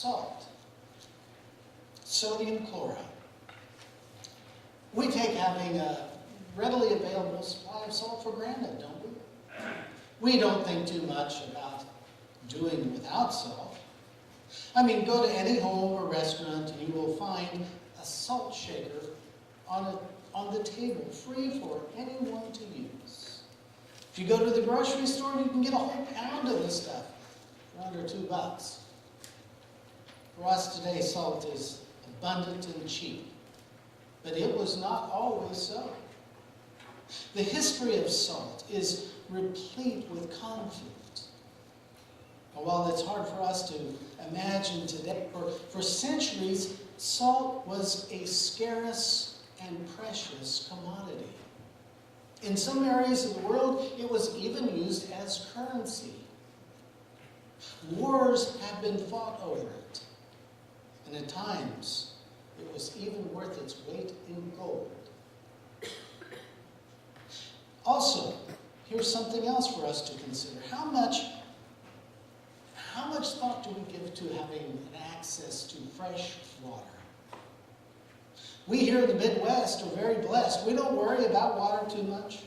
salt. Sodium chloride. We take having a readily available supply of salt for granted, don't we? We don't think too much about doing without salt. I mean, go to any home or restaurant and you will find a salt shaker on the table, free for anyone to use. If you go to the grocery store, you can get a whole pound of this stuff for under $2. For us today, salt is abundant and cheap, but it was not always so. The history of salt is replete with conflict. And while it's hard for us to imagine today, for centuries, salt was a scarce and precious commodity. In some areas of the world, it was even used as currency. Wars have been fought over it, and at times it was even worth its weight in gold. Also, here's something else for us to consider. How much thought do we give to having an access to fresh water? We here in the Midwest are very blessed. We don't worry about water too much.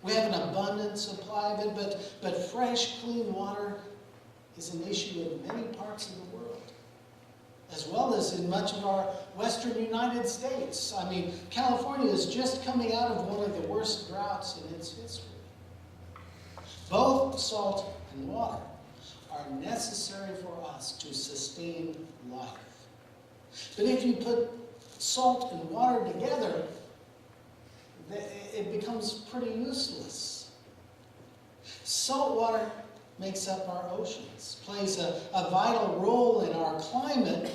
We have an abundant supply of it, but fresh, clean water is an issue in many parts of the world, as well as in much of our western United States. I mean, California is just coming out of one of the worst droughts in its history. Both salt and water are necessary for us to sustain life. But if you put salt and water together, it becomes pretty useless. Salt water makes up our oceans, plays a vital role in our climate,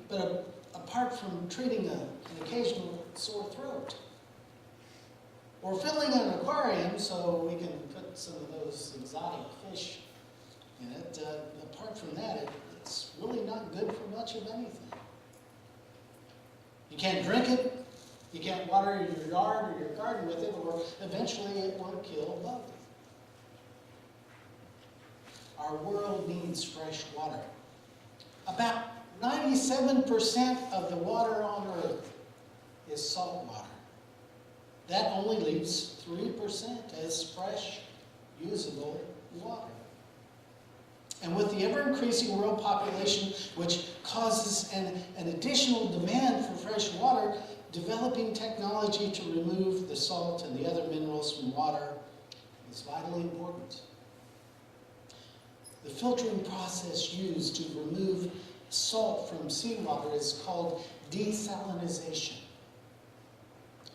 but apart from treating an occasional sore throat, or filling an aquarium so we can put some of those exotic fish in it, apart from that, it's really not good for much of anything. You can't drink it, you can't water your yard or your garden with it, or eventually it will kill both. Our world needs fresh water. About 97% of the water on Earth is salt water. That only leaves 3% as fresh, usable water. And with the ever-increasing world population, which causes an additional demand for fresh water, developing technology to remove the salt and the other minerals from water is vitally important. The filtering process used to remove salt from seawater is called desalinization.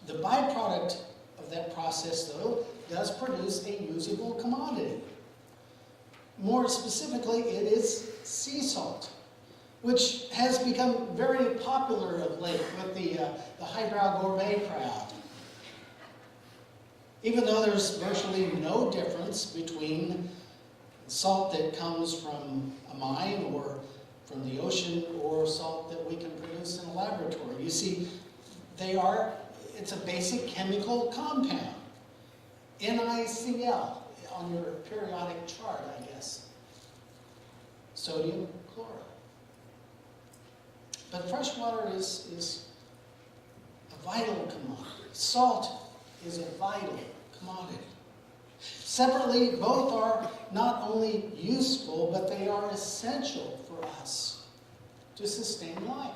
The byproduct of that process, though, does produce a usable commodity. More specifically, it is sea salt, which has become very popular of late with the highbrow gourmet crowd. Even though there's virtually no difference between salt that comes from a mine or from the ocean or salt that we can produce in a laboratory. You see, it's a basic chemical compound. NiCl on your periodic chart, I guess. Sodium chloride. But fresh water is a vital commodity. Salt is a vital commodity. Separately, both are not only useful, but they are essential for us to sustain life.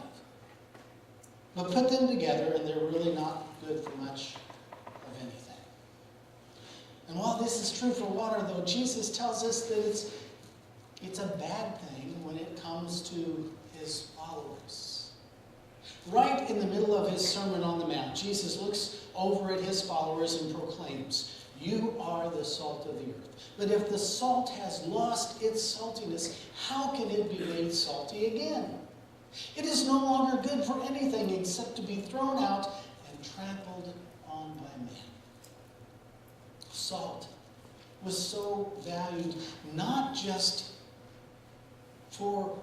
But put them together and they're really not good for much of anything. And while this is true for water, though, Jesus tells us that it's a bad thing when it comes to his followers. Right in the middle of his Sermon on the Mount, Jesus looks over at his followers and proclaims, "You are the salt of the earth. But if the salt has lost its saltiness, how can it be made salty again? It is no longer good for anything except to be thrown out and trampled on by men." Salt was so valued not just for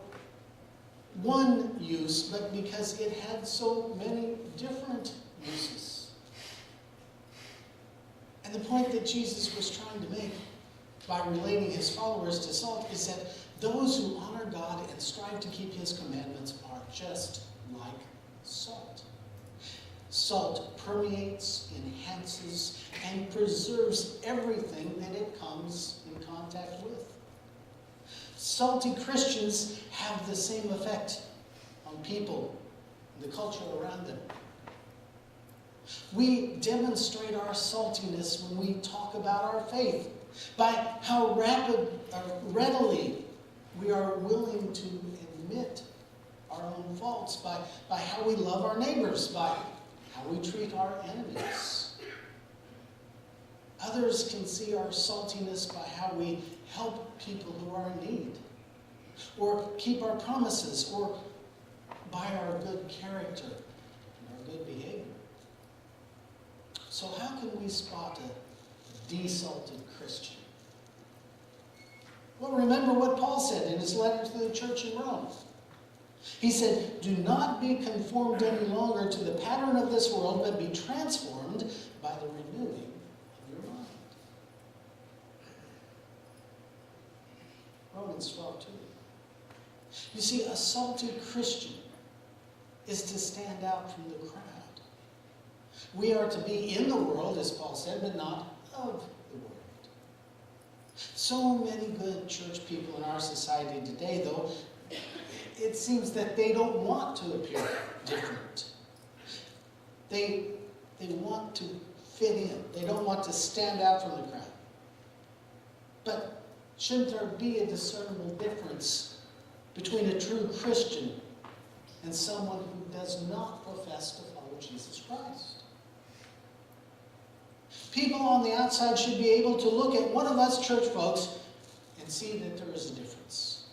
one use, but because it had so many different uses. And the point that Jesus was trying to make by relating his followers to salt is that those who honor God and strive to keep his commandments are just like salt. Salt permeates, enhances, and preserves everything that it comes in contact with. Salty Christians have the same effect on people and the culture around them. We demonstrate our saltiness when we talk about our faith by how readily we are willing to admit our own faults, by how we love our neighbors, by how we treat our enemies. Others can see our saltiness by how we help people who are in need, or keep our promises, or by our good character and our good behavior. So how can we spot a desalted Christian? Well, remember what Paul said in his letter to the church in Rome. He said, "Do not be conformed any longer to the pattern of this world, but be transformed by the renewing of your mind." Romans 12:2. You see, a salty Christian is to stand out from the crowd. We are to be in the world, as Paul said, but not of the world. So many good church people in our society today, though, it seems that they don't want to appear different. They want to fit in. They don't want to stand out from the crowd. But shouldn't there be a discernible difference between a true Christian and someone who does not profess to follow Jesus Christ? People on the outside should be able to look at one of us church folks and see that there is a difference.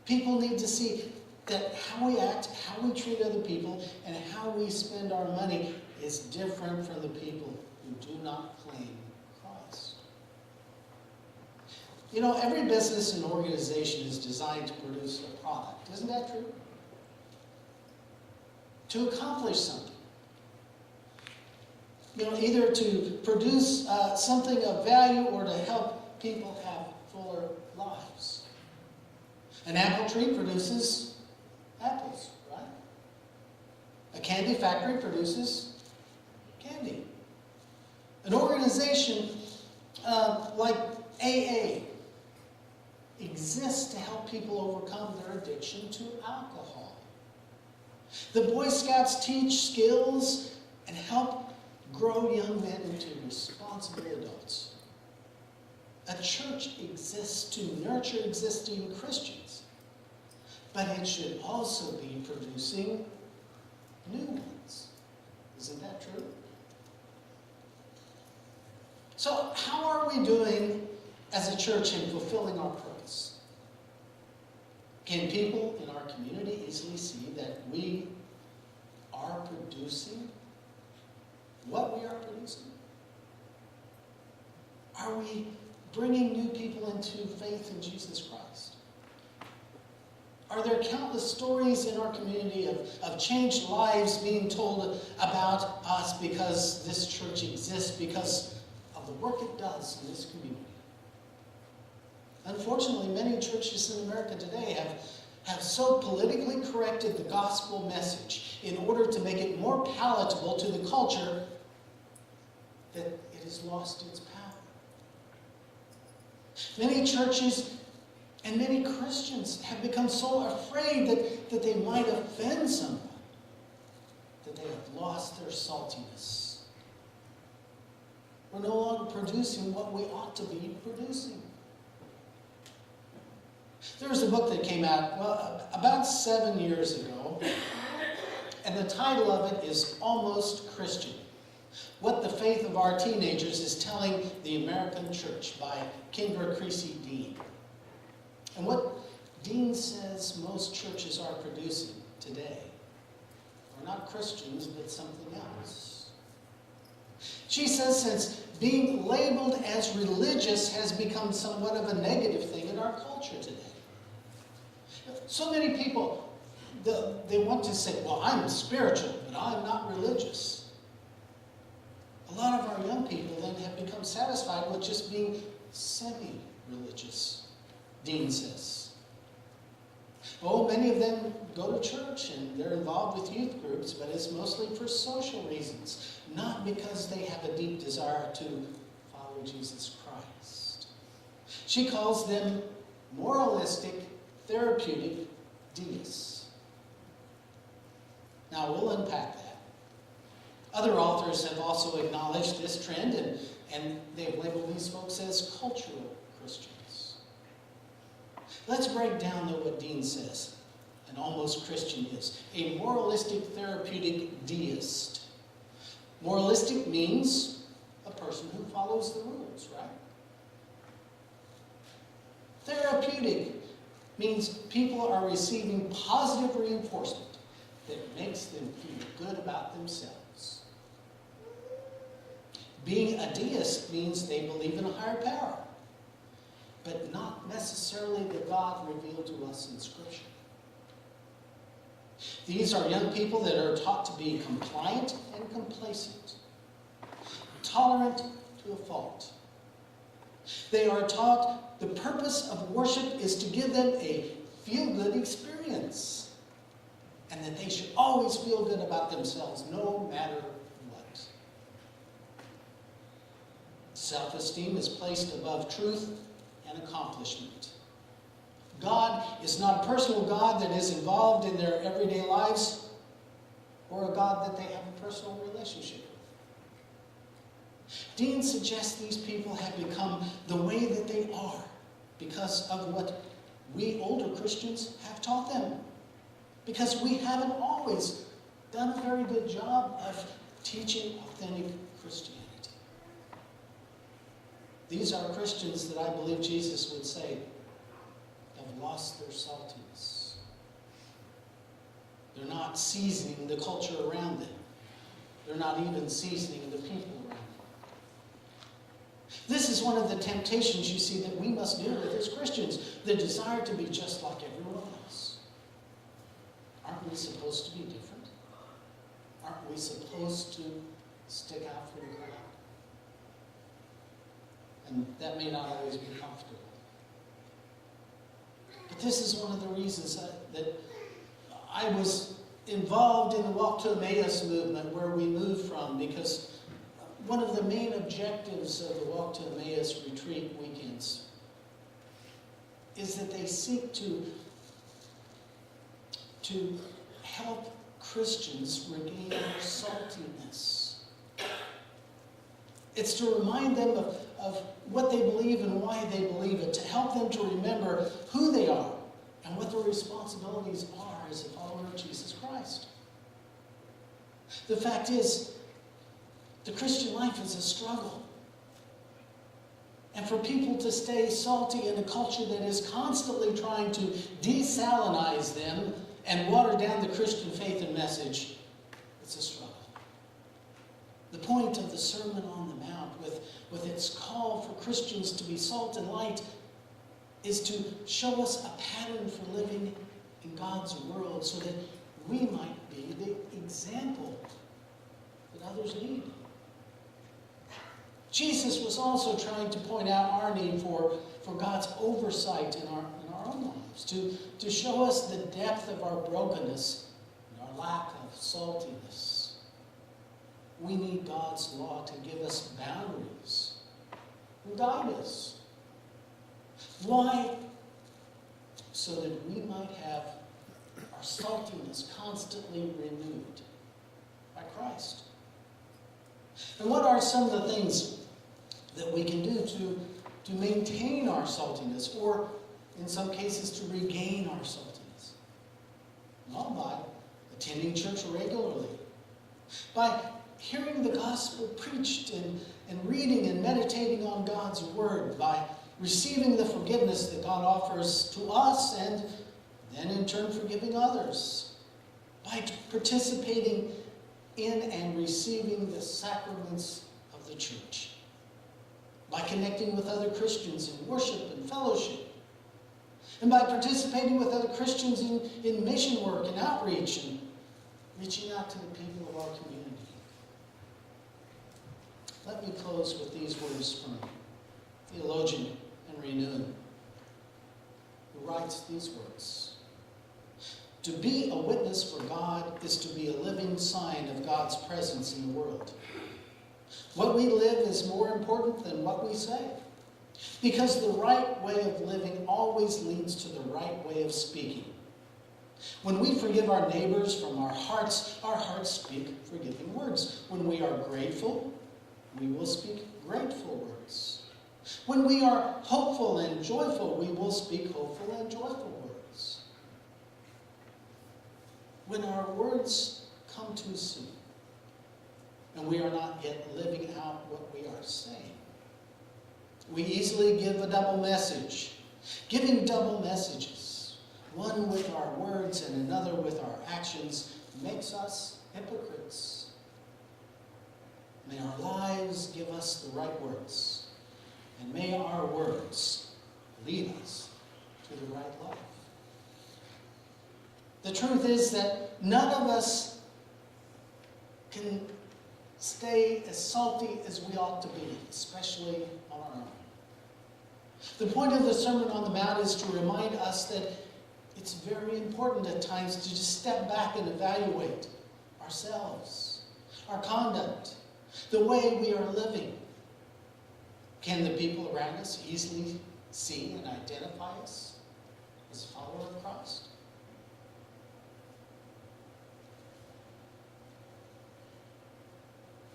People need to see that how we act, how we treat other people, and how we spend our money is different from the people who do not claim Christ. You know, every business and organization is designed to produce a product. Isn't that true? To accomplish something. You know, either to produce something of value or to help people have fuller lives. An apple tree produces apples, right? A candy factory produces candy. An organization like AA exists to help people overcome their addiction to alcohol. The Boy Scouts teach skills and help grow young men into responsible adults. A church exists to nurture existing Christians, but it should also be producing new ones. Isn't that true? So how are we doing as a church in fulfilling our purpose? Can people in our community easily see that we are producing what we are producing? Are we bringing new people into faith in Jesus Christ? Are there countless stories in our community of changed lives being told about us because this church exists, because of the work it does in this community? Unfortunately, many churches in America today have so politically corrected the gospel message in order to make it more palatable to the culture that it has lost its power. Many churches and many Christians have become so afraid that they might offend someone that they have lost their saltiness. We're no longer producing what we ought to be producing. There was a book that came out about 7 years ago, and the title of it is Almost Christian: What the Faith of Our Teenagers is Telling the American Church by Kendra Creasy Dean. And what Dean says most churches are producing today are not Christians, but something else. She says since being labeled as religious has become somewhat of a negative thing in our culture today. So many people, they want to say, well, I'm spiritual, but I'm not religious. A lot of our young people then have become satisfied with just being semi-religious, Dean says. Oh, many of them go to church and they're involved with youth groups, but it's mostly for social reasons, not because they have a deep desire to follow Jesus Christ. She calls them moralistic, therapeutic deists. Now, we'll unpack that. Other authors have also acknowledged this trend, and they've labeled these folks as cultural Christians. Let's break down what Dean says an almost Christian is. A moralistic, therapeutic deist. Moralistic means a person who follows the rules, right? Therapeutic means people are receiving positive reinforcement that makes them feel good about themselves. Being a deist means they believe in a higher power, but not necessarily the God revealed to us in Scripture. These are young people that are taught to be compliant and complacent, tolerant to a fault. They are taught the purpose of worship is to give them a feel-good experience, and that they should always feel good about themselves, no matter what. Self-esteem is placed above truth and accomplishment. God is not a personal God that is involved in their everyday lives, or a God that they have a personal relationship with. Dean suggests these people have become the way that they are because of what we older Christians have taught them. Because we haven't always done a very good job of teaching authentic Christianity. These are Christians that I believe Jesus would say have lost their saltiness. They're not seasoning the culture around them. They're not even seasoning the people around them. This is one of the temptations you see that we must deal with as Christians, the desire to be just like everyone else. Aren't we supposed to be different? Aren't we supposed to stick out from the crowd? And that may not always be comfortable. But this is one of the reasons that I was involved in the Walk to Emmaus movement, where we moved from, because one of the main objectives of the Walk to Emmaus retreat weekends is that they seek to help Christians regain their saltiness. It's to remind them of what they believe and why they believe it, to help them to remember who they are and what their responsibilities are as a follower of Jesus Christ. The fact is, the Christian life is a struggle. And for people to stay salty in a culture that is constantly trying to desalinize them and water down the Christian faith and message, it's a struggle. The point of the Sermon on the Mount, with its call for Christians to be salt and light, is to show us a pattern for living in God's world so that we might be the example that others need. Jesus was also trying to point out our need for God's oversight in our own lives, to show us the depth of our brokenness and our lack of saltiness. We need God's law to give us boundaries and guide us. Why? So that we might have our saltiness constantly renewed by Christ. And what are some of the things that we can do to maintain our saltiness, or in some cases to regain our saltiness? Well, by attending church regularly, by hearing the gospel preached and reading and meditating on God's word, by receiving the forgiveness that God offers to us and then in turn forgiving others, by participating in and receiving the sacraments of the church, by connecting with other Christians in worship and fellowship, and by participating with other Christians in mission work and outreach and reaching out to the people of our community. Let me close with these words from theologian Henry Newman, who writes these words. To be a witness for God is to be a living sign of God's presence in the world. What we live is more important than what we say, because the right way of living always leads to the right way of speaking. When we forgive our neighbors from our hearts speak forgiving words. When we are grateful, we will speak grateful words. When we are hopeful and joyful, we will speak hopeful and joyful words. When our words come too soon, and we are not yet living out what we are saying, we easily give a double message. Giving double messages, one with our words and another with our actions, makes us hypocrites. May our lives give us the right words, and may our words lead us to the right life. The truth is that none of us can stay as salty as we ought to be, especially on our own. The point of the Sermon on the Mount is to remind us that it's very important at times to just step back and evaluate ourselves, our conduct, the way we are living. Can the people around us easily see and identify us as a follower of Christ?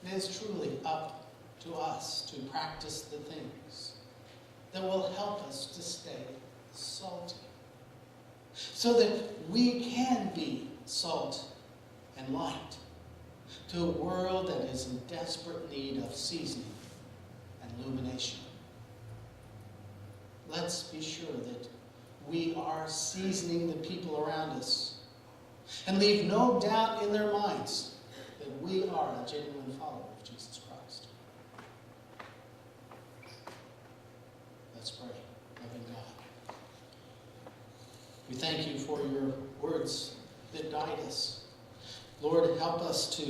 It is truly up to us to practice the things that will help us to stay salty, so that we can be salt and light to a world that is in desperate need of seasoning and illumination. Let's be sure that we are seasoning the people around us and leave no doubt in their minds that we are a genuine follower of Jesus Christ. Let's pray. Loving God, we thank you for your words that guide us. Lord, help us to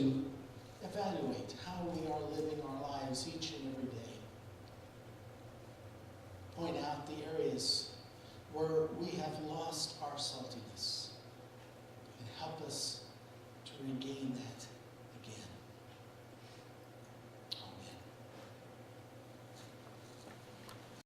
evaluate how we are living our lives each and every day. Point out the areas where we have lost